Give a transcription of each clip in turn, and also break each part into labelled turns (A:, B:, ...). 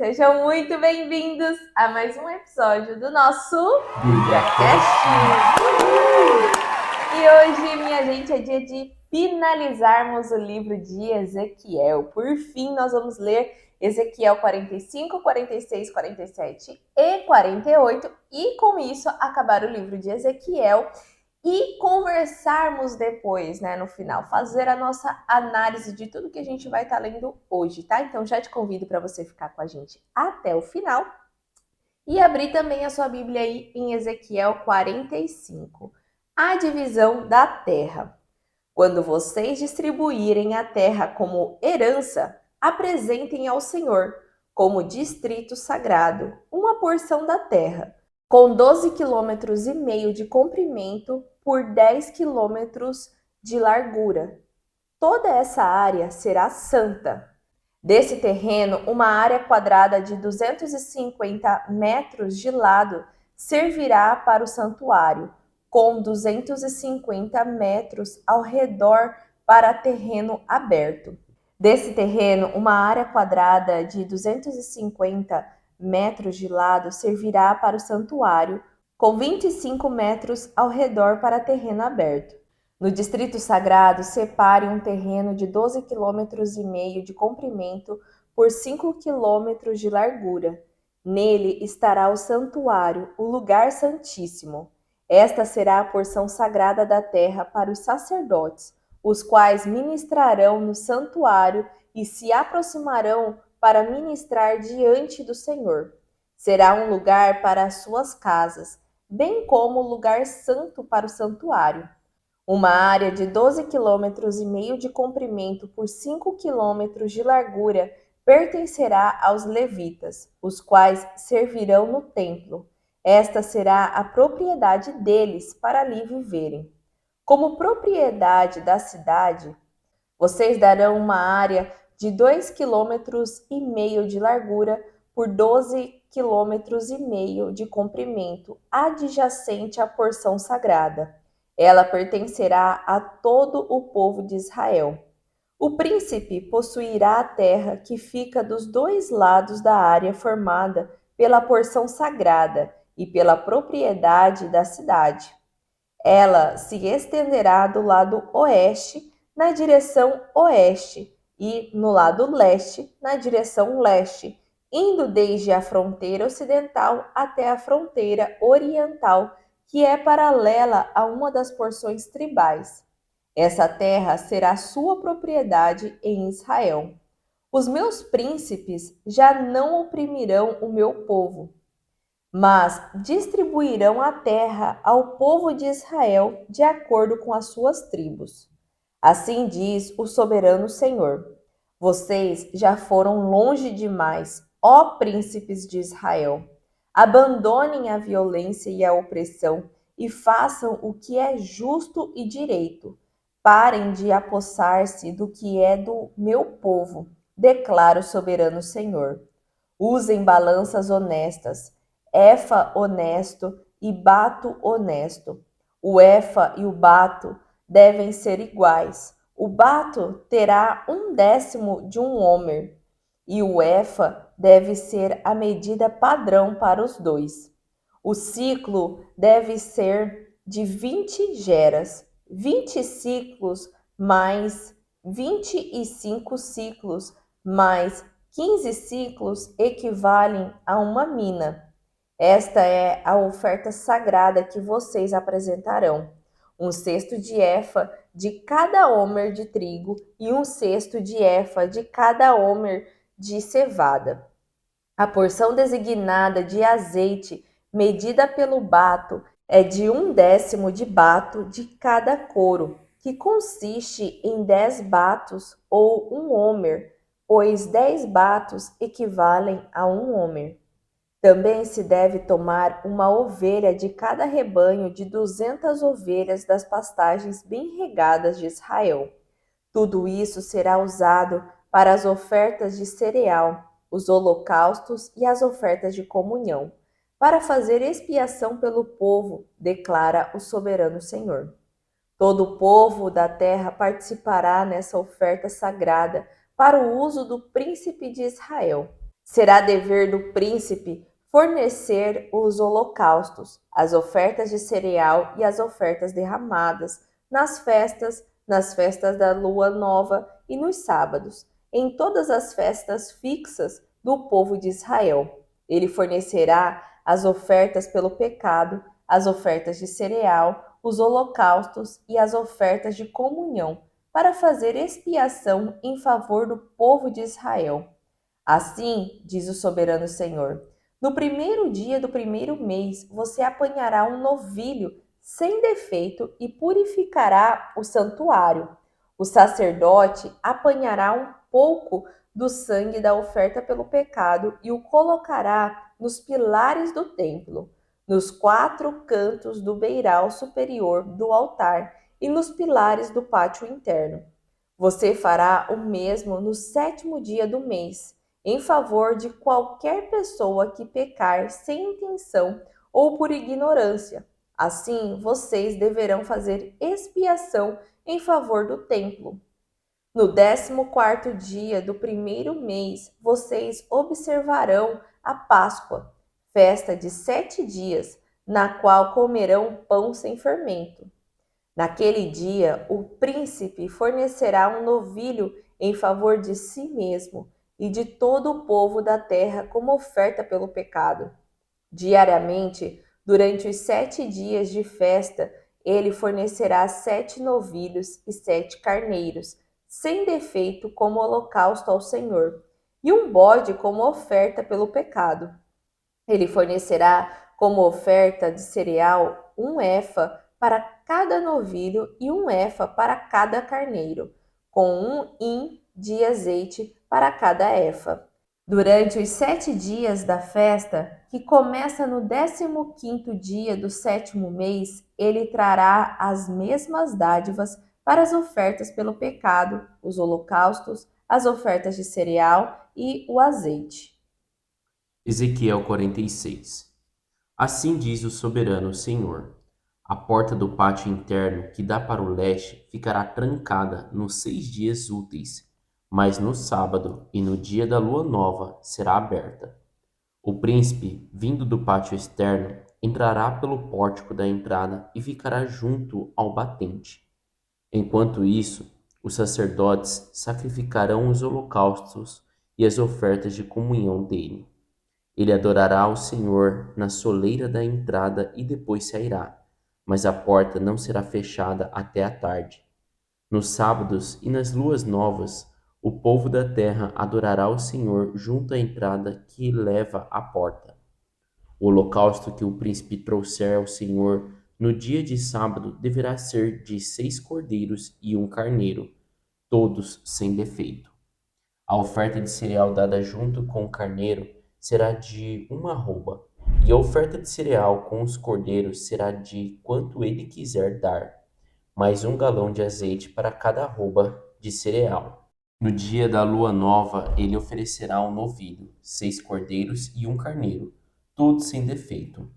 A: Sejam muito bem-vindos a mais um episódio do nosso BíbliaCast. E hoje, minha gente, é dia de finalizarmos o livro de Ezequiel. Por fim, nós vamos ler Ezequiel 45, 46, 47 e 48 e, com isso, acabar o livro de Ezequiel e conversarmos depois, né, no final, fazer a nossa análise de tudo que a gente vai estar lendo hoje, tá? Então já te convido para você ficar com a gente até o final e abrir também a sua Bíblia aí em Ezequiel 45, a divisão da terra. Quando vocês distribuírem a terra como herança, apresentem ao Senhor, como distrito sagrado, uma porção da terra, com 12,5 km de comprimento por 10 quilômetros de largura. Toda essa área será santa. Desse terreno, uma área quadrada de 250 metros de lado servirá para o santuário, com 250 metros ao redor para terreno aberto. Desse terreno, uma área quadrada de 250 metros de lado servirá para o santuário, com 25 metros ao redor para terreno aberto. No distrito sagrado, separe um terreno de 12,5 km de comprimento por 5 quilômetros de largura. Nele estará o santuário, o lugar santíssimo. Esta será a porção sagrada da terra para os sacerdotes, os quais ministrarão no santuário e se aproximarão para ministrar diante do Senhor. Será um lugar para as suas casas, bem como lugar santo para o santuário. Uma área de 12,5 km de comprimento por 5 quilômetros de largura pertencerá aos levitas, os quais servirão no templo. Esta será a propriedade deles para ali viverem. Como propriedade da cidade, vocês darão uma área de 2,5 km de largura por 12,5 km de comprimento, adjacente à porção sagrada. Ela pertencerá a todo o povo de Israel. O príncipe possuirá a terra que fica dos dois lados da área formada pela porção sagrada e pela propriedade da cidade. Ela se estenderá do lado oeste na direção oeste e no lado leste na direção leste, indo desde a fronteira ocidental até a fronteira oriental, que é paralela a uma das porções tribais. Essa terra será sua propriedade em Israel. Os meus príncipes já não oprimirão o meu povo, mas distribuirão a terra ao povo de Israel de acordo com as suas tribos. Assim diz o soberano Senhor: vocês já foram longe demais, ó príncipes de Israel. Abandonem a violência e a opressão e façam o que é justo e direito. Parem de apossar-se do que é do meu povo, declara o soberano Senhor. Usem balanças honestas, efa honesto e bato honesto. O efa e o bato devem ser iguais. O bato terá 1/10 de um homer, e o efa deve ser a medida padrão para os dois. O ciclo deve ser de 20 geras, 20 ciclos mais 25 ciclos mais 15 ciclos equivalem a uma mina. Esta é a oferta sagrada que vocês apresentarão: um cesto de efa de cada homer de trigo e um cesto de efa de cada homer de cevada. A porção designada de azeite, medida pelo bato, é de 1/10 de bato de cada coro, que consiste em 10 batos ou um homer, pois 10 batos equivalem a um homer. Também se deve tomar uma ovelha de cada rebanho de 200 ovelhas das pastagens bem regadas de Israel. Tudo isso será usado para as ofertas de cereal, os holocaustos e as ofertas de comunhão, para fazer expiação pelo povo, declara o soberano Senhor. Todo o povo da terra participará nessa oferta sagrada para o uso do príncipe de Israel. Será dever do príncipe fornecer os holocaustos, as ofertas de cereal e as ofertas derramadas nas festas da lua nova e nos sábados, em todas as festas fixas do povo de Israel. Ele fornecerá as ofertas pelo pecado, as ofertas de cereal, os holocaustos e as ofertas de comunhão, para fazer expiação em favor do povo de Israel. Assim, diz o soberano Senhor, no primeiro dia do primeiro mês você apanhará um novilho sem defeito e purificará o santuário. O sacerdote apanhará um pouco do sangue da oferta pelo pecado e o colocará nos pilares do templo, nos quatro cantos do beiral superior do altar e nos pilares do pátio interno. Você fará o mesmo no sétimo dia do mês, em favor de qualquer pessoa que pecar sem intenção ou por ignorância. Assim, vocês deverão fazer expiação em favor do templo. No 14º dia do primeiro mês, vocês observarão a Páscoa, festa de 7 dias, na qual comerão pão sem fermento. Naquele dia, o príncipe fornecerá um novilho em favor de si mesmo e de todo o povo da terra como oferta pelo pecado. Diariamente, durante os 7 dias de festa, ele fornecerá 7 novilhos e 7 carneiros, sem defeito, como holocausto ao Senhor, e um bode como oferta pelo pecado. Ele fornecerá como oferta de cereal um efa para cada novilho e um efa para cada carneiro, com um hin de azeite para cada efa. Durante os 7 dias da festa, que começa no 15º dia do sétimo mês, ele trará as mesmas dádivas para as ofertas pelo pecado, os holocaustos, as ofertas de cereal e o azeite.
B: Ezequiel 46. Assim diz o soberano Senhor: a porta do pátio interno que dá para o leste ficará trancada nos 6 dias úteis, mas no sábado e no dia da lua nova será aberta. O príncipe, vindo do pátio externo, entrará pelo pórtico da entrada e ficará junto ao batente. Enquanto isso, os sacerdotes sacrificarão os holocaustos e as ofertas de comunhão dele. Ele adorará ao Senhor na soleira da entrada e depois sairá, mas a porta não será fechada até a tarde. Nos sábados e nas luas novas, o povo da terra adorará ao Senhor junto à entrada que leva à porta. O holocausto que o príncipe trouxer ao Senhor no dia de sábado deverá ser de 6 cordeiros e um carneiro, todos sem defeito. A oferta de cereal dada junto com o carneiro será de uma arroba, e a oferta de cereal com os cordeiros será de quanto ele quiser dar, mais 1 galão de azeite para cada arroba de cereal. No dia da lua nova, ele oferecerá um novilho, 6 cordeiros e um carneiro, todos sem defeito.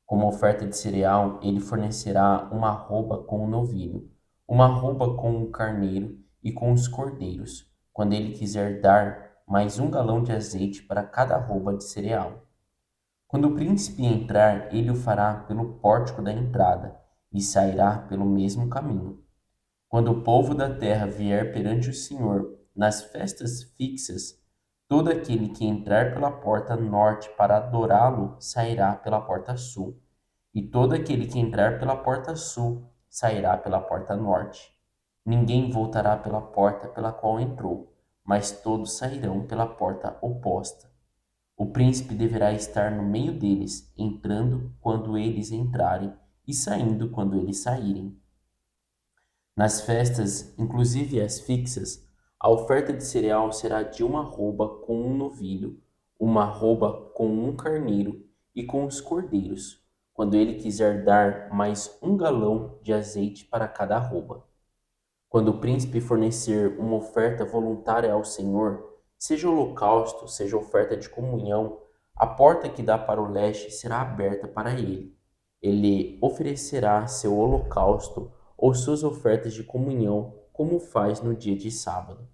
B: Como oferta de cereal, ele fornecerá uma arroba com o novilho, uma arroba com o carneiro e com os cordeiros, quando ele quiser dar mais 1 galão de azeite para cada arroba de cereal. Quando o príncipe entrar, ele o fará pelo pórtico da entrada e sairá pelo mesmo caminho. Quando o povo da terra vier perante o Senhor nas festas fixas, todo aquele que entrar pela porta norte para adorá-lo sairá pela porta sul, e todo aquele que entrar pela porta sul sairá pela porta norte. Ninguém voltará pela porta pela qual entrou, mas todos sairão pela porta oposta. O príncipe deverá estar no meio deles, entrando quando eles entrarem e saindo quando eles saírem. Nas festas, inclusive as fixas, a oferta de cereal será de uma arroba com um novilho, uma arroba com um carneiro e com os cordeiros, quando ele quiser dar mais 1 galão de azeite para cada arroba. Quando o príncipe fornecer uma oferta voluntária ao Senhor, seja holocausto, seja oferta de comunhão, a porta que dá para o leste será aberta para ele. Ele oferecerá seu holocausto ou suas ofertas de comunhão, como faz no dia de sábado.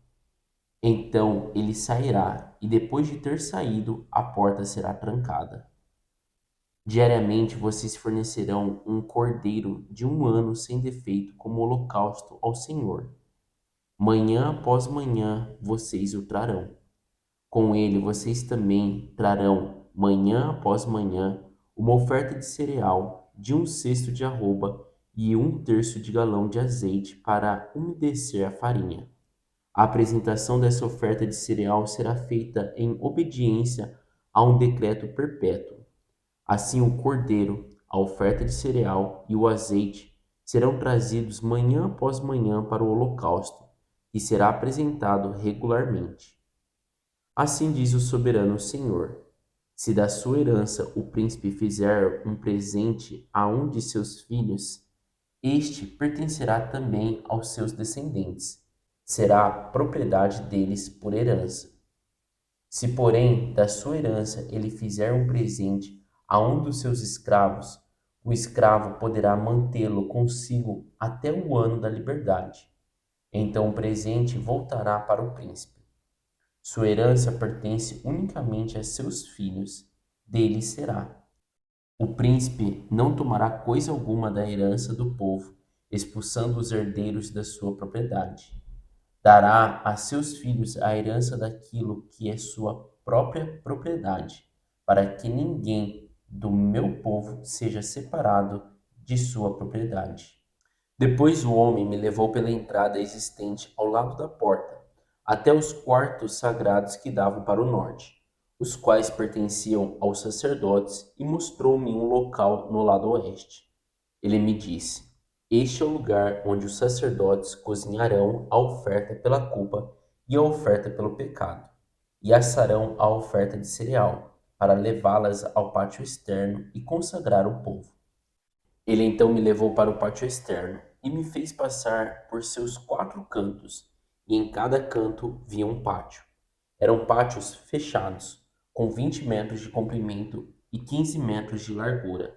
B: Então ele sairá, e depois de ter saído, a porta será trancada. Diariamente vocês fornecerão um cordeiro de 1 ano sem defeito como holocausto ao Senhor. Manhã após manhã vocês o trarão. Com ele vocês também trarão, manhã após manhã, uma oferta de cereal de 1 cesto de arroba e 1/3 de galão de azeite para umedecer a farinha. A apresentação dessa oferta de cereal será feita em obediência a um decreto perpétuo. Assim, o cordeiro, a oferta de cereal e o azeite serão trazidos manhã após manhã para o holocausto, que será apresentado regularmente. Assim diz o soberano Senhor: se da sua herança o príncipe fizer um presente a um de seus filhos, este pertencerá também aos seus descendentes, será propriedade deles por herança. Se, porém, da sua herança ele fizer um presente a um dos seus escravos, o escravo poderá mantê-lo consigo até o ano da liberdade. Então o presente voltará para o príncipe. Sua herança pertence unicamente a seus filhos, dele será. O príncipe não tomará coisa alguma da herança do povo, expulsando os herdeiros da sua propriedade. Dará a seus filhos a herança daquilo que é sua própria propriedade, para que ninguém do meu povo seja separado de sua propriedade. Depois o homem me levou pela entrada existente ao lado da porta, até os quartos sagrados que davam para o norte, os quais pertenciam aos sacerdotes, e mostrou-me um local no lado oeste. Ele me disse: este é o lugar onde os sacerdotes cozinharão a oferta pela culpa e a oferta pelo pecado, e assarão a oferta de cereal, para levá-las ao pátio externo e consagrar o povo. Ele então me levou para o pátio externo e me fez passar por seus 4 cantos, e em cada canto via um pátio. Eram pátios fechados, com 20 metros de comprimento e 15 metros de largura.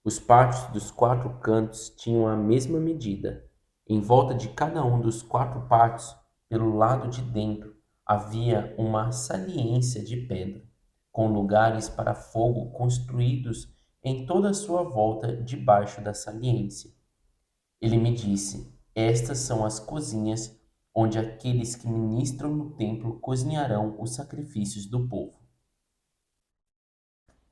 B: Os pátios dos 4 cantos tinham a mesma medida. Em volta de cada um dos 4 pátios, pelo lado de dentro, havia uma saliência de pedra, com lugares para fogo construídos em toda a sua volta debaixo da saliência. Ele me disse: estas são as cozinhas onde aqueles que ministram no templo cozinharão os sacrifícios do povo.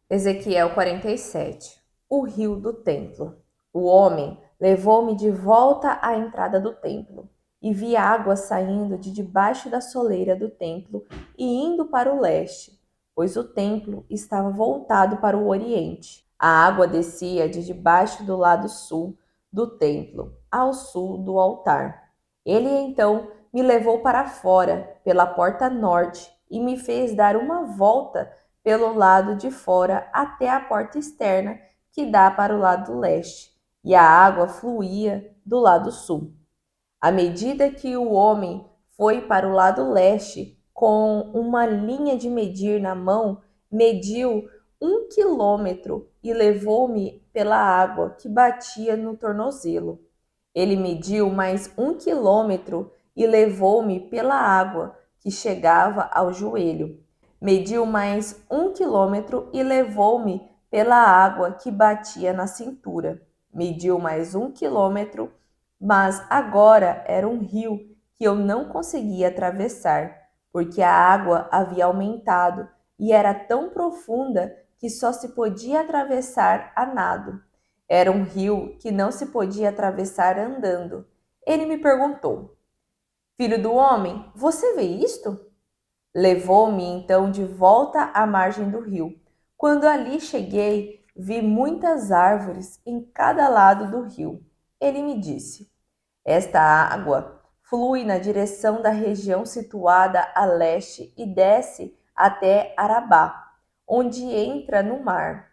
A: Ezequiel 47. O rio do templo. O homem levou-me de volta à entrada do templo, e vi água saindo de debaixo da soleira do templo e indo para o leste, pois o templo estava voltado para o oriente. A água descia de debaixo do lado sul do templo, ao sul do altar. Ele então me levou para fora, pela porta norte, e me fez dar uma volta pelo lado de fora até a porta externa que dá para o lado leste, e a água fluía do lado sul. À medida que o homem foi para o lado leste, com uma linha de medir na mão, mediu 1 quilômetro e levou-me pela água que batia no tornozelo. Ele mediu mais 1 quilômetro e levou-me pela água que chegava ao joelho. Mediu mais 1 quilômetro e levou-me pela água que batia na cintura. Mediu mais 1 quilômetro, mas agora era um rio que eu não conseguia atravessar, porque a água havia aumentado e era tão profunda que só se podia atravessar a nado. Era um rio que não se podia atravessar andando. Ele me perguntou: filho do homem, você vê isto? Levou-me então de volta à margem do rio. Quando ali cheguei, vi muitas árvores em cada lado do rio. Ele me disse: esta água flui na direção da região situada a leste e desce até Arabá, onde entra no mar.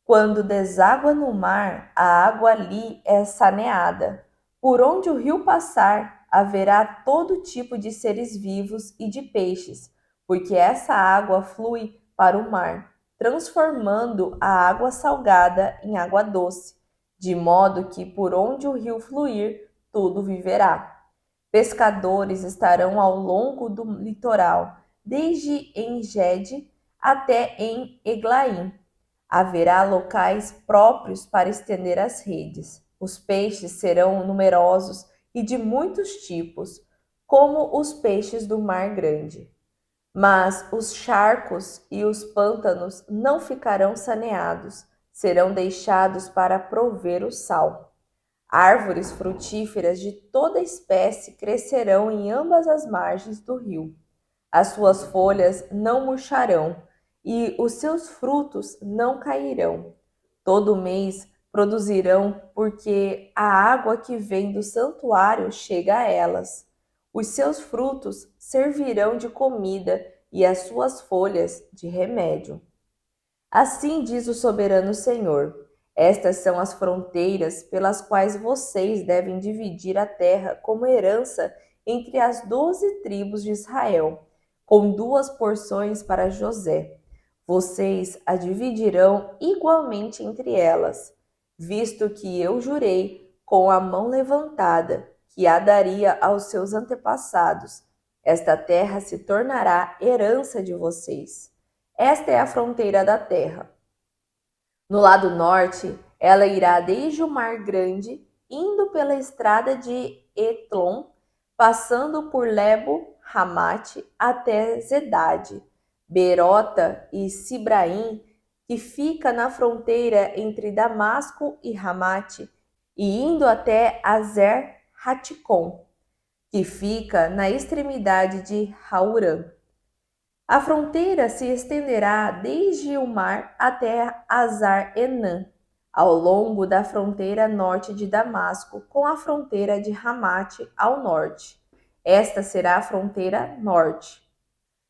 A: Quando deságua no mar, a água ali é saneada. Por onde o rio passar, haverá todo tipo de seres vivos e de peixes, porque essa água flui para o mar, transformando a água salgada em água doce, de modo que por onde o rio fluir, tudo viverá. Pescadores estarão ao longo do litoral, desde En-Gedi até em Eglaim. Haverá locais próprios para estender as redes. Os peixes serão numerosos e de muitos tipos, como os peixes do mar grande. Mas os charcos e os pântanos não ficarão saneados, serão deixados para prover o sal. Árvores frutíferas de toda espécie crescerão em ambas as margens do rio. As suas folhas não murcharão e os seus frutos não cairão. Todo mês produzirão, porque a água que vem do santuário chega a elas. Os seus frutos servirão de comida e as suas folhas de remédio. Assim diz o soberano Senhor: estas são as fronteiras pelas quais vocês devem dividir a terra como herança entre as 12 tribos de Israel, com 2 porções para José. Vocês a dividirão igualmente entre elas, visto que eu jurei com a mão levantada que a daria aos seus antepassados. Esta terra se tornará herança de vocês. Esta é a fronteira da terra. No lado norte, ela irá desde o Mar Grande, indo pela estrada de Etlon, passando por Lebo Hamate até Zedade, Berota e Sibraim, que fica na fronteira entre Damasco e Hamate, e indo até Azer Haticon, que fica na extremidade de Haurã. A fronteira se estenderá desde o mar até Azar-Enã, ao longo da fronteira norte de Damasco, com a fronteira de Ramate ao norte. Esta será a fronteira norte.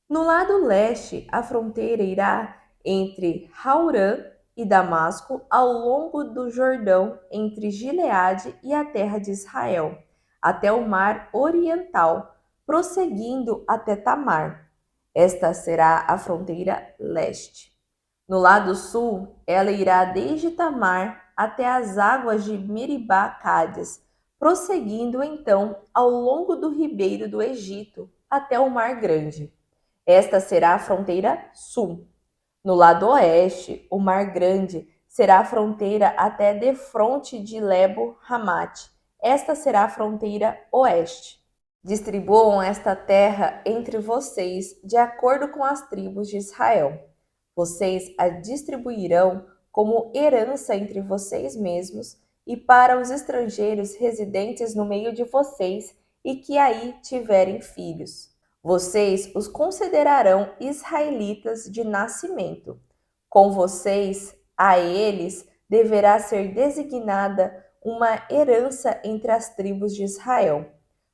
A: No lado leste, a fronteira irá entre Haurã e Damasco, ao longo do Jordão, entre Gileade e a terra de Israel, até o mar oriental, prosseguindo até Tamar. Esta será a fronteira leste. No lado sul, ela irá desde Tamar até as águas de Meribá-Cádiz, prosseguindo então ao longo do ribeiro do Egito até o Mar Grande. Esta será a fronteira sul. No lado oeste, o Mar Grande será a fronteira até defronte de Lebo Hamate. Esta será a fronteira oeste. Distribuam esta terra entre vocês de acordo com as tribos de Israel. Vocês a distribuirão como herança entre vocês mesmos e para os estrangeiros residentes no meio de vocês e que aí tiverem filhos. Vocês os considerarão israelitas de nascimento. Com vocês, a eles deverá ser designada uma herança entre as tribos de Israel.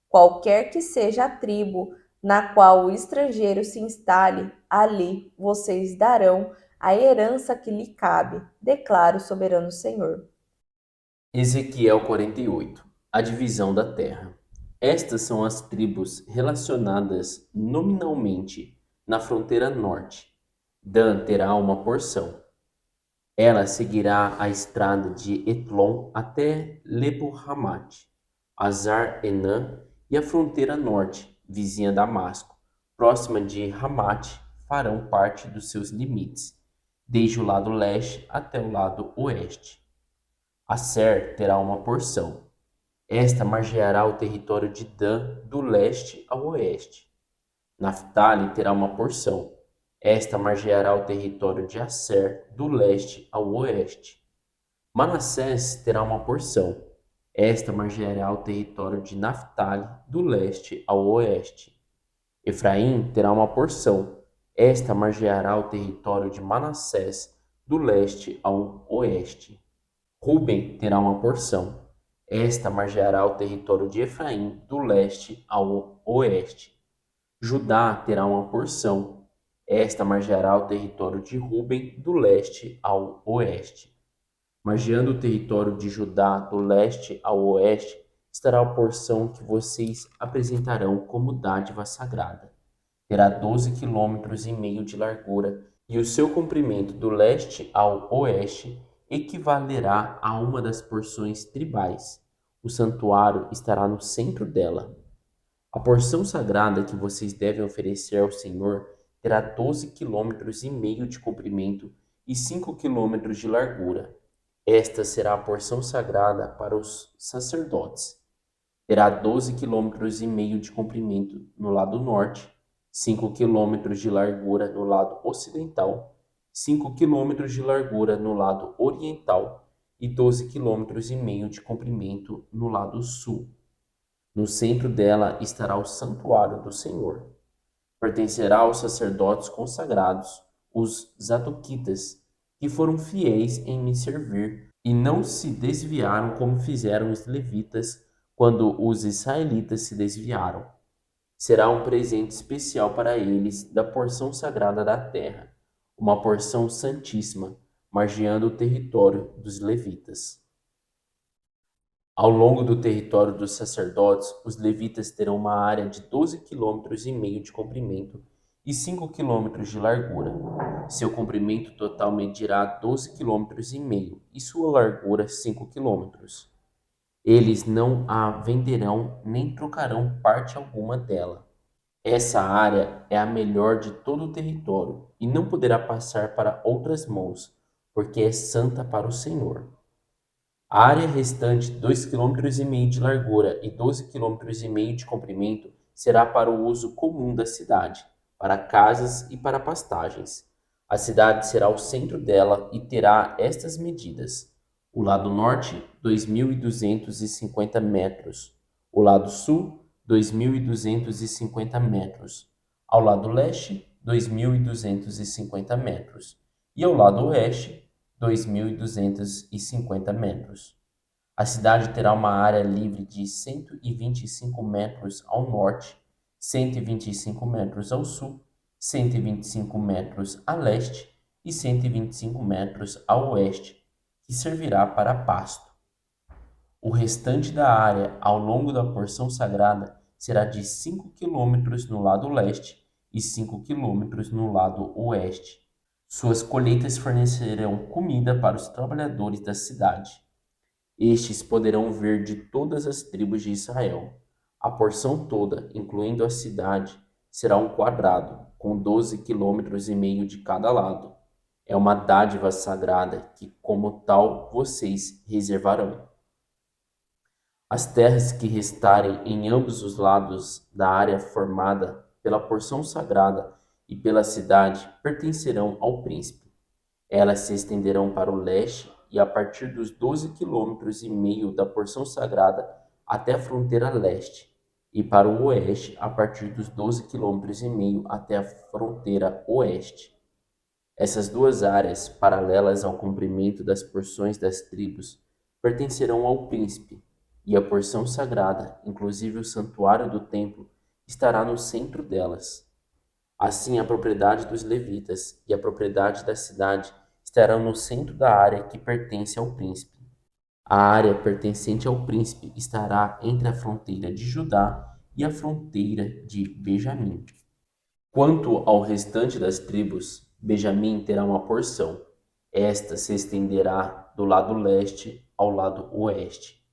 A: Qualquer que seja a tribo na qual o estrangeiro se instale, ali vocês darão a herança que lhe cabe, declara o soberano Senhor.
B: Ezequiel 48. A divisão da terra. Estas são as tribos relacionadas nominalmente na fronteira norte. Dan terá uma porção. Ela seguirá a estrada de Etlon até Lebo-Hamate, Azar-Enã e a fronteira norte, vizinha Damasco, próxima de Hamate, farão parte dos seus limites, desde o lado leste até o lado oeste. Aser terá uma porção. Esta margeará o território de Dan do leste ao oeste. Naftali terá uma porção. Esta margeará o território de Aser do leste ao oeste. Manassés terá uma porção. Esta margeará o território de Naftali do leste ao oeste. Efraim terá uma porção. Esta margeará o território de Manassés do leste ao oeste. Ruben terá uma porção. Esta margeará o território de Efraim do leste ao oeste. Judá terá uma porção. Esta margeará o território de Ruben do leste ao oeste. Margeando o território de Judá do leste ao oeste, estará a porção que vocês apresentarão como dádiva sagrada. Terá 12,5 km de largura, e o seu comprimento do leste ao oeste equivalerá a uma das porções tribais. O santuário estará no centro dela. A porção sagrada que vocês devem oferecer ao Senhor terá 12,5 km de comprimento e 5 km de largura. Esta será a porção sagrada para os sacerdotes. Terá 12,5 km de comprimento no lado norte, 5 km de largura no lado ocidental, 5 km de largura no lado oriental e 12,5 km de comprimento no lado sul. No centro dela estará o santuário do Senhor. Pertencerá aos sacerdotes consagrados, os zadoquitas, que foram fiéis em me servir e não se desviaram como fizeram os levitas quando os israelitas se desviaram. Será um presente especial para eles da porção sagrada da terra, uma porção santíssima, margeando o território dos levitas. Ao longo do território dos sacerdotes, os levitas terão uma área de 12,5 km de comprimento e 5 km de largura. Seu comprimento total medirá 12,5 km e sua largura 5 km. Eles não a venderão nem trocarão parte alguma dela. Essa área é a melhor de todo o território e não poderá passar para outras mãos, porque é santa para o Senhor. A área restante, 2,5 km de largura e 12,5 km de comprimento, será para o uso comum da cidade, para casas e para pastagens. A cidade será o centro dela e terá estas medidas: o lado norte, 2.250 metros; o lado sul, 2.250 metros; ao lado leste, 2.250 metros; e ao lado oeste, 2.250 metros. A cidade terá uma área livre de 125 metros ao norte, 125 metros ao sul, 125 metros a leste e 125 metros a oeste, que servirá para pasto. O restante da área ao longo da porção sagrada será de 5 km no lado leste e 5 km no lado oeste. Suas colheitas fornecerão comida para os trabalhadores da cidade. Estes poderão vir de todas as tribos de Israel. A porção toda, incluindo a cidade, será um quadrado, com 12,5 km de cada lado. É uma dádiva sagrada que, como tal, vocês reservarão. As terras que restarem em ambos os lados da área formada pela porção sagrada e pela cidade pertencerão ao príncipe. Elas se estenderão para o leste e a partir dos 12,5 km da porção sagrada até a fronteira leste, e para o oeste a partir dos 12,5 km até a fronteira oeste. Essas duas áreas, paralelas ao comprimento das porções das tribos, pertencerão ao príncipe, e a porção sagrada, inclusive o santuário do templo, estará no centro delas. Assim, a propriedade dos levitas e a propriedade da cidade estarão no centro da área que pertence ao príncipe. A área pertencente ao príncipe estará entre a fronteira de Judá e a fronteira de Benjamim. Quanto ao restante das tribos, Benjamim terá uma porção. Esta se estenderá do lado leste ao lado oeste.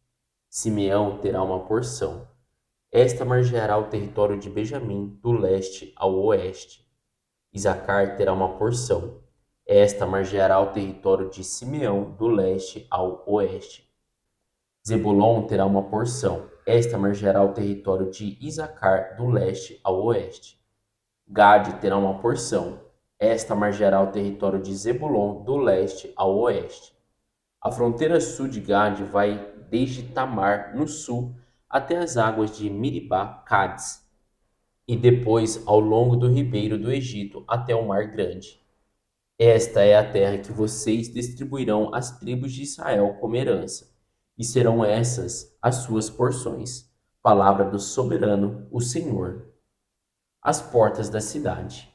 B: Simeão terá uma porção. Esta margeará o território de Benjamim do leste ao oeste. Isacar terá uma porção. Esta margeará o território de Simeão do leste ao oeste. Zebulon terá uma porção. Esta margeará o território de Isacar do leste ao oeste. Gade terá uma porção. Esta margeará o território de Zebulon do leste ao oeste. A fronteira sul de Gade vai desde Tamar, no sul, até as águas de Miribá-Cádiz, e depois ao longo do ribeiro do Egito até o Mar Grande. Esta é a terra que vocês distribuirão às tribos de Israel como herança, e serão essas as suas porções. Palavra do soberano, o Senhor. As portas da cidade.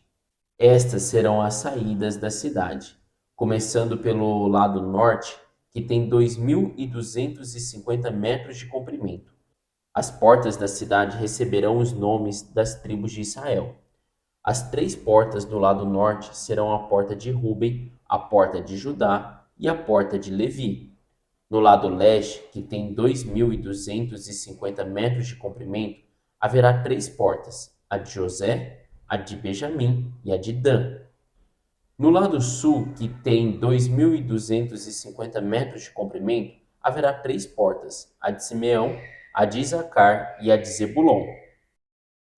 B: Estas serão as saídas da cidade, começando pelo lado norte, que tem 2.250 metros de comprimento. As portas da cidade receberão os nomes das tribos de Israel. As 3 portas do lado norte serão a porta de Ruben, a porta de Judá e a porta de Levi. No lado leste, que tem 2.250 metros de comprimento, haverá 3 portas: a de José, a de Benjamim e a de Dan. No lado sul, que tem 2.250 metros de comprimento, haverá 3 portas: a de Simeão, a de Isacar e a de Zebulon.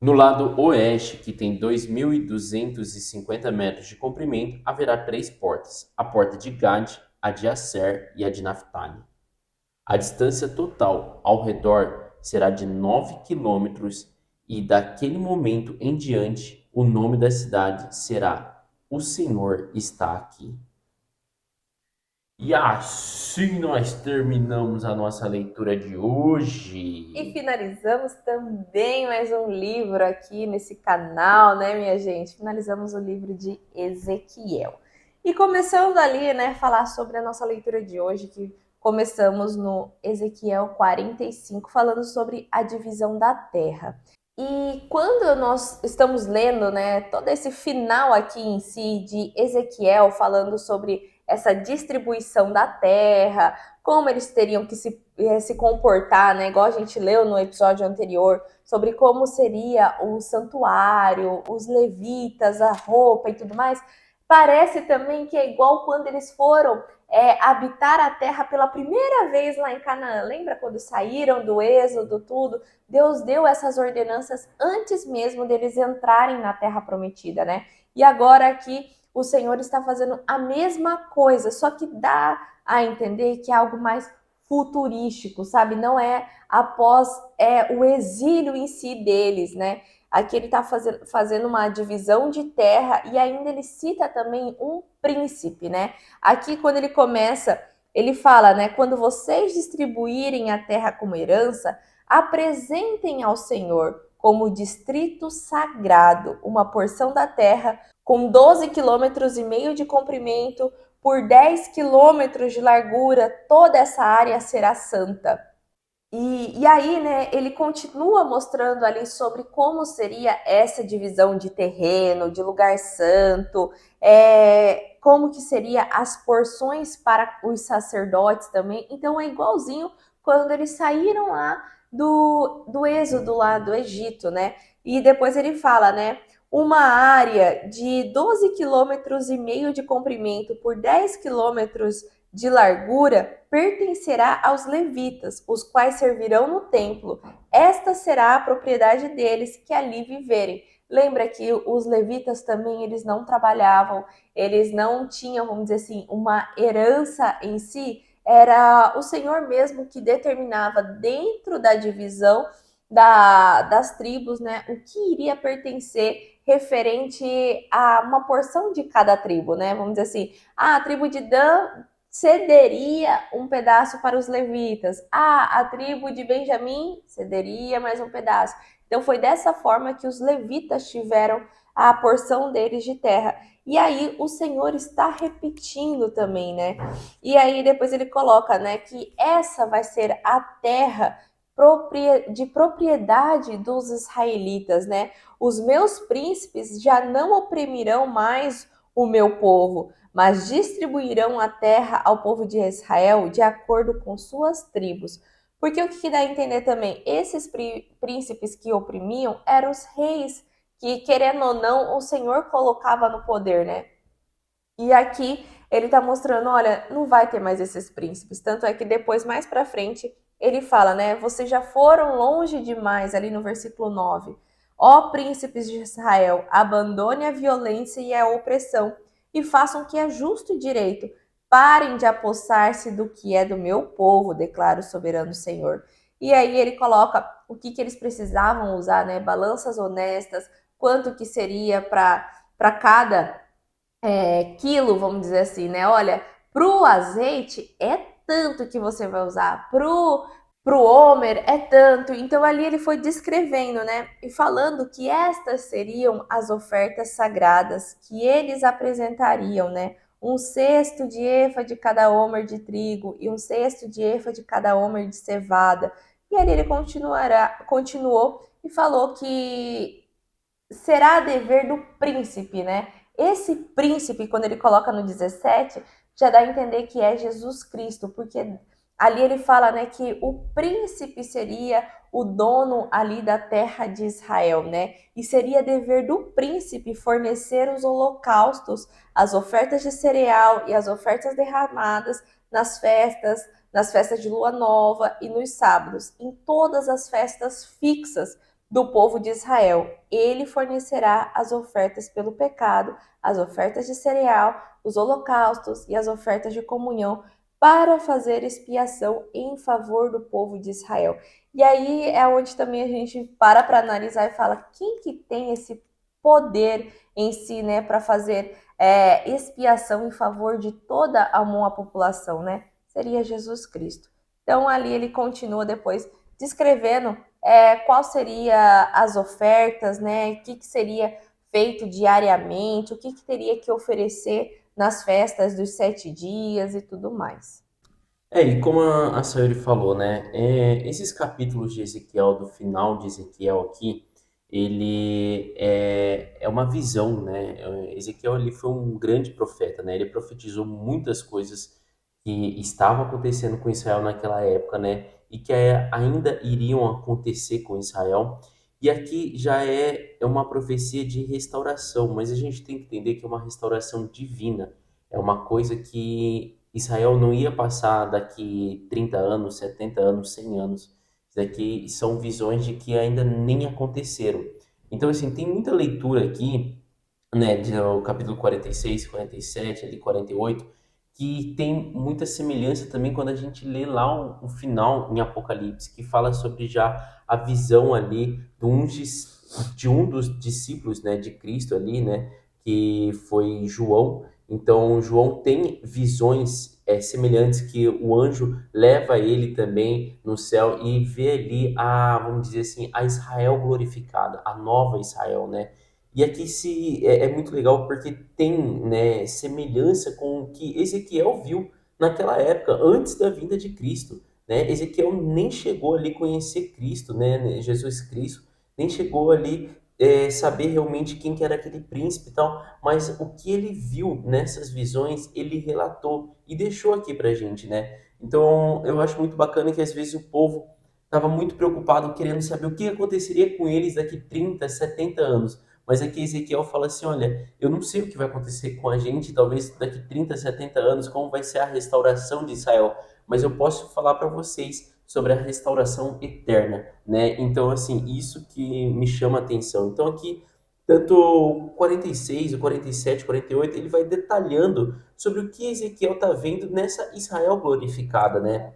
B: No lado oeste, que tem 2.250 metros de comprimento, haverá 3 portas: a porta de Gade, a de Asser e a de Naphtali. A distância total ao redor será de 9 quilômetros e daquele momento em diante o nome da cidade será O Senhor está aqui. E assim nós terminamos a nossa leitura de hoje.
A: E finalizamos também mais um livro aqui nesse canal, né, minha gente? Finalizamos o livro de Ezequiel. E começando ali, né, falar sobre a nossa leitura de hoje, que começamos no Ezequiel 45, falando sobre a divisão da terra. E quando nós estamos lendo, né, todo esse final aqui em si de Ezequiel, falando sobre essa distribuição da terra, como eles teriam que se comportar, né, igual a gente leu no episódio anterior, sobre como seria o santuário, os levitas, a roupa e tudo mais, parece também que é igual quando eles foram habitar a terra pela primeira vez lá em Canaã. Lembra quando saíram do êxodo, tudo? Deus deu essas ordenanças antes mesmo deles entrarem na terra prometida, né? E agora aqui o Senhor está fazendo a mesma coisa, só que dá a entender que é algo mais futurístico, sabe? Não é após o exílio em si deles, né? Aqui ele está fazendo uma divisão de terra e ainda ele cita também um príncipe, né? Aqui quando ele começa, ele fala, né? Quando vocês distribuírem a terra como herança, apresentem ao Senhor como distrito sagrado uma porção da terra com 12,5 km de comprimento por 10 quilômetros de largura. Toda essa área será santa. E aí, né, ele continua mostrando ali sobre como seria essa divisão de terreno, de lugar santo, como que seria as porções para os sacerdotes também. Então é igualzinho quando eles saíram lá do êxodo lá do Egito, né? E depois ele fala, né, uma área de 12,5 km de comprimento por 10 quilômetros de largura pertencerá aos levitas, os quais servirão no templo. Esta será a propriedade deles que ali viverem. Lembra que os levitas também eles não trabalhavam, eles não tinham, vamos dizer assim, uma herança em si. Era o Senhor mesmo que determinava dentro da divisão das tribos, né, o que iria pertencer referente a uma porção de cada tribo, né? Vamos dizer assim, a tribo de Dan cederia um pedaço para os levitas. A tribo de Benjamim cederia mais um pedaço. Então foi dessa forma que os levitas tiveram a porção deles de terra. E aí o Senhor está repetindo também, né? E aí depois ele coloca, né, que essa vai ser a terra de propriedade dos israelitas, né? Os meus príncipes já não oprimirão mais o meu povo, mas distribuirão a terra ao povo de Israel de acordo com suas tribos. Porque o que dá a entender também? Esses príncipes que oprimiam eram os reis, que querendo ou não, o Senhor colocava no poder, né? E aqui ele está mostrando, olha, não vai ter mais esses príncipes. Tanto é que depois, mais para frente, ele fala, né? Vocês já foram longe demais, ali no versículo 9. Ó príncipes de Israel, abandone a violência e a opressão e façam o que é justo e direito. Parem de apossar-se do que é do meu povo, declara o soberano Senhor. E aí ele coloca o que eles precisavam usar, né? Balanças honestas, quanto que seria para cada quilo, vamos dizer assim, né? Olha, pro azeite é tanto que você vai usar, pro homer é tanto. Então ali ele foi descrevendo, né? E falando que estas seriam as ofertas sagradas que eles apresentariam, né? Um cesto de efa de cada homer de trigo e um cesto de efa de cada homer de cevada. E ali ele continuou e falou que será dever do príncipe, né? Esse príncipe, quando ele coloca no 17, já dá a entender que é Jesus Cristo, porque ali ele fala, né, que o príncipe seria o dono ali da terra de Israel, né? E seria dever do príncipe fornecer os holocaustos, as ofertas de cereal e as ofertas derramadas nas festas de lua nova e nos sábados, em todas as festas fixas do povo de Israel. Ele fornecerá as ofertas pelo pecado, as ofertas de cereal, os holocaustos e as ofertas de comunhão para fazer expiação em favor do povo de Israel. E aí é onde também a gente para analisar e fala quem que tem esse poder em si, né, para fazer expiação em favor de toda a população, né? Seria Jesus Cristo. Então ali ele continua depois descrevendo qual seria as ofertas, né? O que seria feito diariamente, o que teria que oferecer nas festas dos 7 dias e tudo mais.
B: E como a Sayuri falou, né, esses capítulos de Ezequiel, do final de Ezequiel aqui, ele é uma visão, né? Ezequiel ele foi um grande profeta, né? Ele profetizou muitas coisas que estavam acontecendo com Israel naquela época, né? E que ainda iriam acontecer com Israel. E aqui já é uma profecia de restauração, mas a gente tem que entender que é uma restauração divina. É uma coisa que Israel não ia passar daqui 30 anos, 70 anos, 100 anos. Isso daqui são visões de que ainda nem aconteceram. Então, assim, tem muita leitura aqui, né, do capítulo 46, 47, ali 48, que tem muita semelhança também quando a gente lê lá o final em Apocalipse, que fala sobre já a visão ali de um dos discípulos, né, de Cristo ali, né, que foi João. Então, João tem visões semelhantes que o anjo leva ele também no céu e vê ali vamos dizer assim, a Israel glorificada, a nova Israel, né? E aqui é muito legal porque tem, né, semelhança com o que Ezequiel viu naquela época, antes da vinda de Cristo, né? Ezequiel nem chegou ali conhecer Cristo, né, Jesus Cristo, nem chegou ali saber realmente quem que era aquele príncipe e tal, mas o que ele viu nessas visões, ele relatou e deixou aqui pra gente, né? Então, eu acho muito bacana que às vezes o povo estava muito preocupado querendo saber o que aconteceria com eles daqui 30, 70 anos. Mas aqui Ezequiel fala assim: olha, eu não sei o que vai acontecer com a gente, talvez daqui 30, 70 anos, como vai ser a restauração de Israel, mas eu posso falar para vocês sobre a restauração eterna, né? Então, assim, isso que me chama a atenção. Então, aqui, tanto o 46, o 47, o 48, ele vai detalhando sobre o que Ezequiel está vendo nessa Israel glorificada, né?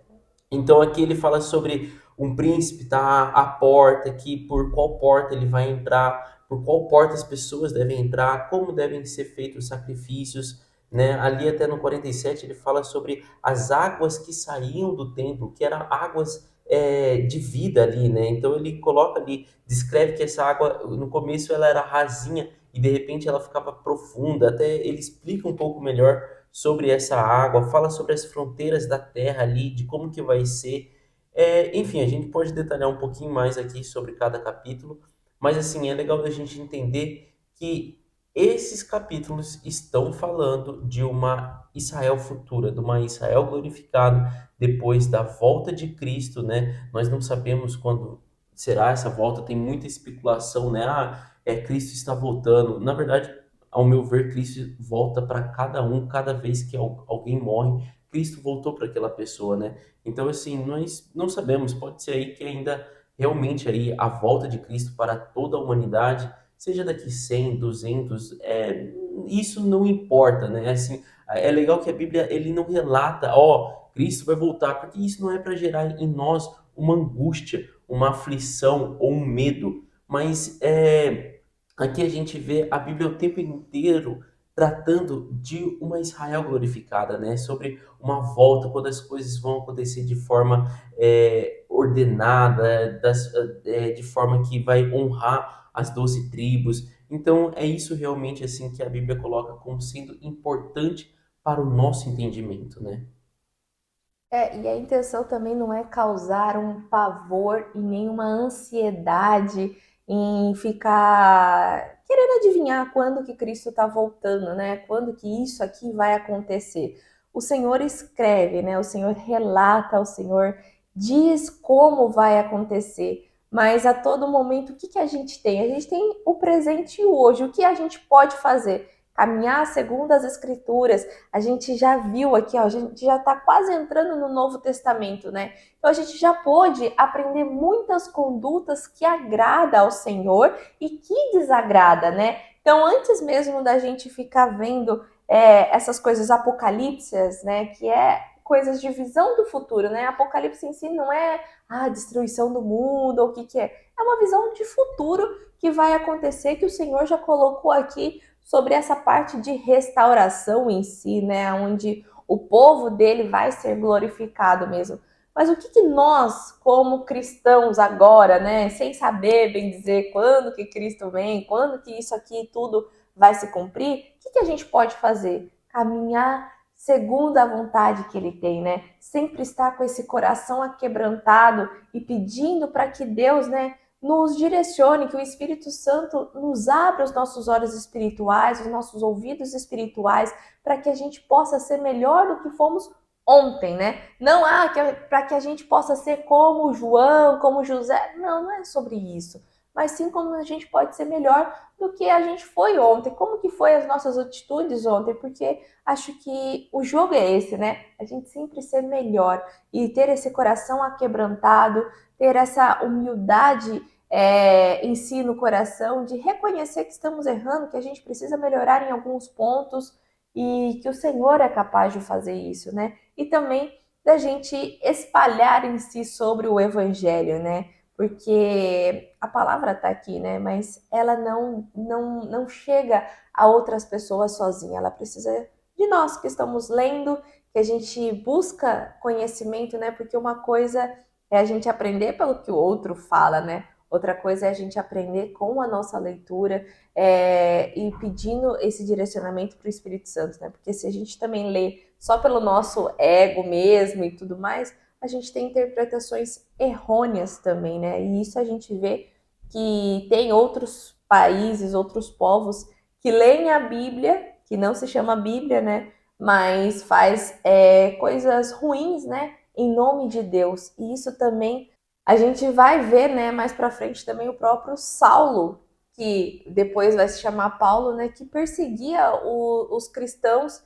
B: Então aqui ele fala sobre um príncipe tá à porta, que por qual porta ele vai entrar, por qual porta as pessoas devem entrar, como devem ser feitos os sacrifícios, né? Ali até no 47 ele fala sobre as águas que saíam do templo, que eram águas de vida ali, né? Então ele coloca ali, descreve que essa água no começo ela era rasinha e de repente ela ficava profunda. Até ele explica um pouco melhor sobre essa água, fala sobre as fronteiras da terra ali, de como que vai ser. Enfim, a gente pode detalhar um pouquinho mais aqui sobre cada capítulo, mas assim, é legal a gente entender que esses capítulos estão falando de uma Israel futura, de uma Israel glorificada depois da volta de Cristo, né? Nós não sabemos quando será essa volta, tem muita especulação, né? Cristo está voltando. Na verdade, ao meu ver, Cristo volta para cada um, cada vez que alguém morre, Cristo voltou para aquela pessoa, né? Então, assim, nós não sabemos, pode ser aí que ainda realmente aí a volta de Cristo para toda a humanidade, seja daqui 100, 200, isso não importa, né? Assim, é legal que a Bíblia ele não relata, Cristo vai voltar, porque isso não é para gerar em nós uma angústia, uma aflição ou um medo, mas aqui a gente vê a Bíblia o tempo inteiro tratando de uma Israel glorificada, né? Sobre uma volta, quando as coisas vão acontecer de forma ordenada, de forma que vai honrar as 12 tribos. Então, é isso realmente assim que a Bíblia coloca como sendo importante para o nosso entendimento, né?
A: E a intenção também não é causar um pavor e nenhuma ansiedade em ficar querendo adivinhar quando que Cristo está voltando, né? Quando que isso aqui vai acontecer. o Senhor escreve, né? O Senhor relata, o Senhor diz como vai acontecer. Mas a todo momento, o que, que a gente tem? A gente tem o presente e o hoje. O que a gente pode fazer? Caminhar segundo as Escrituras. A gente já viu aqui, ó, a gente já está quase entrando no Novo Testamento, né? Então a gente já pôde aprender muitas condutas que agrada ao Senhor e que desagrada, né? Então antes mesmo da gente ficar vendo essas coisas apocalípticas, né? Que é coisas de visão do futuro, né? Apocalipse em si não é a destruição do mundo ou o que é. É uma visão de futuro que vai acontecer, que o Senhor já colocou aqui sobre essa parte de restauração em si, né? Onde o povo dele vai ser glorificado mesmo. Mas o que, que nós, como cristãos agora, né, sem saber bem dizer quando que Cristo vem, quando que isso aqui tudo vai se cumprir, o que, que a gente pode fazer? Caminhar segundo a vontade que ele tem, né? Sempre estar com esse coração aquebrantado e pedindo para que Deus, né, nos direcione, que o Espírito Santo nos abra os nossos olhos espirituais, os nossos ouvidos espirituais, para que a gente possa ser melhor do que fomos ontem, né? Não para que a gente possa ser como João, como José. Não, não é sobre isso. Mas sim como a gente pode ser melhor do que a gente foi ontem. Como que foi as nossas atitudes ontem? Porque acho que o jogo é esse, né? A gente sempre ser melhor e ter esse coração aquebrantado, ter essa humildade em si no coração, de reconhecer que estamos errando, que a gente precisa melhorar em alguns pontos e que o Senhor é capaz de fazer isso, né? E também da gente espalhar em si sobre o Evangelho, né? Porque a palavra está aqui, né? Mas ela não chega a outras pessoas sozinha. Ela precisa de nós que estamos lendo, que a gente busca conhecimento, né? Porque uma coisa é a gente aprender pelo que o outro fala, né? Outra coisa é a gente aprender com a nossa leitura e pedindo esse direcionamento para o Espírito Santo, né? Porque se a gente também lê só pelo nosso ego mesmo e tudo mais, a gente tem interpretações errôneas também, né? E isso a gente vê que tem outros países, outros povos que leem a Bíblia, que não se chama Bíblia, né? Mas faz coisas ruins, né? Em nome de Deus. E isso também a gente vai ver, né? Mais para frente também o próprio Saulo, que depois vai se chamar Paulo, né? Que perseguia os cristãos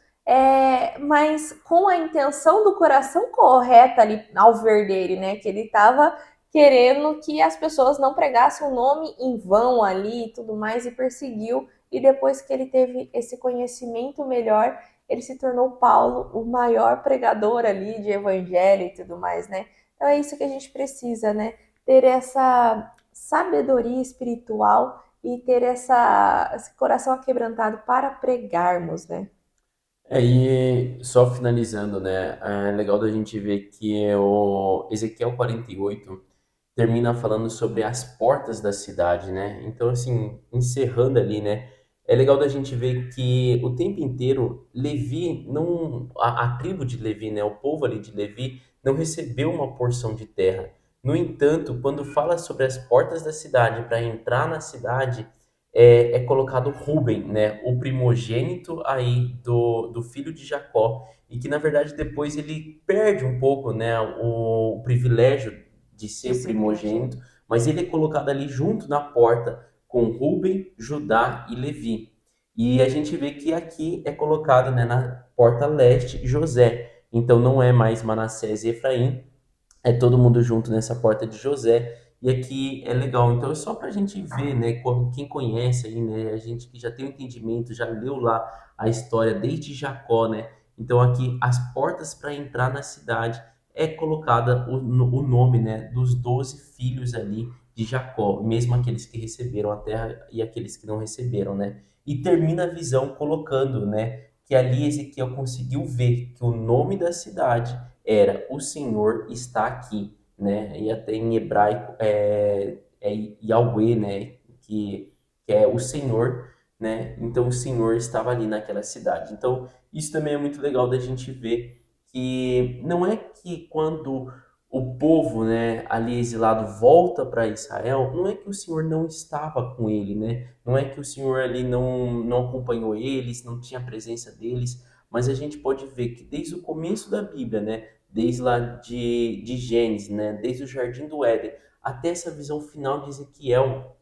A: mas com a intenção do coração correta ali ao ver dele, né? Que ele estava querendo que as pessoas não pregassem o nome em vão ali e tudo mais, e perseguiu. E depois que ele teve esse conhecimento melhor, ele se tornou Paulo, o maior pregador ali de evangelho e tudo mais, né? Então é isso que a gente precisa, né? Ter essa sabedoria espiritual e ter esse coração aquebrantado para pregarmos, né?
B: E só finalizando, né? É legal da gente ver que o Ezequiel 48 termina falando sobre as portas da cidade, né? Então, assim, encerrando ali, né? É legal da gente ver que o tempo inteiro Levi não, a tribo de Levi, né? O povo ali de Levi não recebeu uma porção de terra. No entanto, quando fala sobre as portas da cidade para entrar na cidade, é colocado Ruben, né? O primogênito aí do filho de Jacó, e que na verdade depois ele perde um pouco, né? O privilégio de
A: De
B: ser
A: ser
B: primogênito,
A: primogênito.
B: mas ele é colocado ali junto na porta com Ruben, Judá e Levi. E a gente vê que aqui é colocado, né, na porta leste José. Então não é mais Manassés e Efraim, é todo mundo junto nessa porta de José. E aqui é legal. Então é só para a gente ver, né, quem conhece aí, né, a gente que já tem o entendimento, já leu lá a história desde Jacó, né? Então aqui as portas para entrar na cidade é colocada o nome, né, dos 12 filhos ali de Jacó, mesmo aqueles que receberam a terra e aqueles que não receberam, né? E termina a visão colocando, né, que ali Ezequiel conseguiu ver que o nome da cidade era o Senhor está aqui, né? E até em hebraico é Yahweh, né? Que é o Senhor, né? Então o Senhor estava ali naquela cidade. Então isso também é muito legal da gente ver que não é que quando o povo, né, ali exilado volta para Israel, não é que o Senhor não estava com ele, né? Não é que o Senhor ali não acompanhou eles, não tinha a presença deles, mas a gente pode ver que desde o começo da Bíblia, né, desde lá de Gênesis, né, desde o Jardim do Éden, até essa visão final de Ezequiel,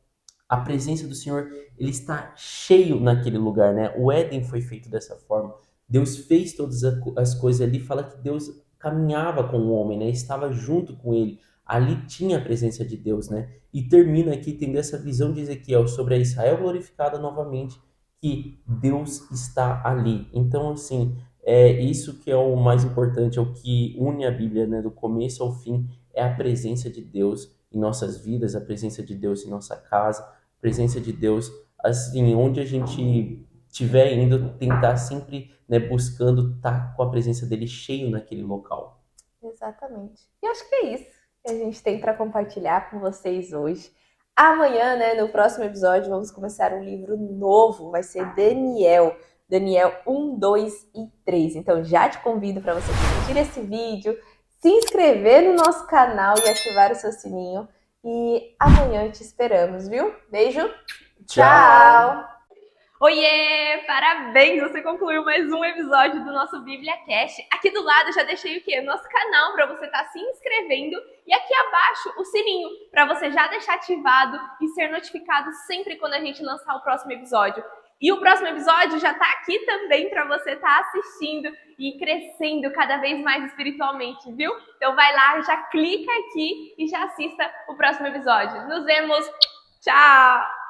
B: a presença do Senhor, ele está cheio naquele lugar, né? O Éden foi feito dessa forma. Deus fez todas as coisas ali, fala que Deus caminhava com o homem, né? Estava junto com ele. Ali tinha a presença de Deus, né? E termina aqui tendo essa visão de Ezequiel sobre a Israel glorificada novamente, que Deus está ali. Então, assim, é isso que é o mais importante, é o que une a Bíblia, né? Do começo ao fim, é a presença de Deus em nossas vidas, a presença de Deus em nossa casa, presença de Deus, assim, onde a gente estiver indo, tentar sempre, né, buscando estar com a presença dele cheio naquele local.
A: Exatamente. E acho que é isso que a gente tem para compartilhar com vocês hoje. Amanhã, né, no próximo episódio, vamos começar um livro novo, vai ser Daniel. Daniel 1, 2 e 3. Então já te convido para você curtir esse vídeo, se inscrever no nosso canal e ativar o seu sininho. E amanhã te esperamos, viu? Beijo,
B: Tchau!
A: tchau! Oiê! Parabéns! Você concluiu mais um episódio do nosso Bíblia Cast. Aqui do lado já deixei o quê? O nosso canal para você estar se inscrevendo e aqui abaixo o sininho para você já deixar ativado e ser notificado sempre quando a gente lançar o próximo episódio. E o próximo episódio já está aqui também para você estar assistindo e crescendo cada vez mais espiritualmente, viu? Então vai lá, já clica aqui e já assista o próximo episódio. Nos vemos! Tchau!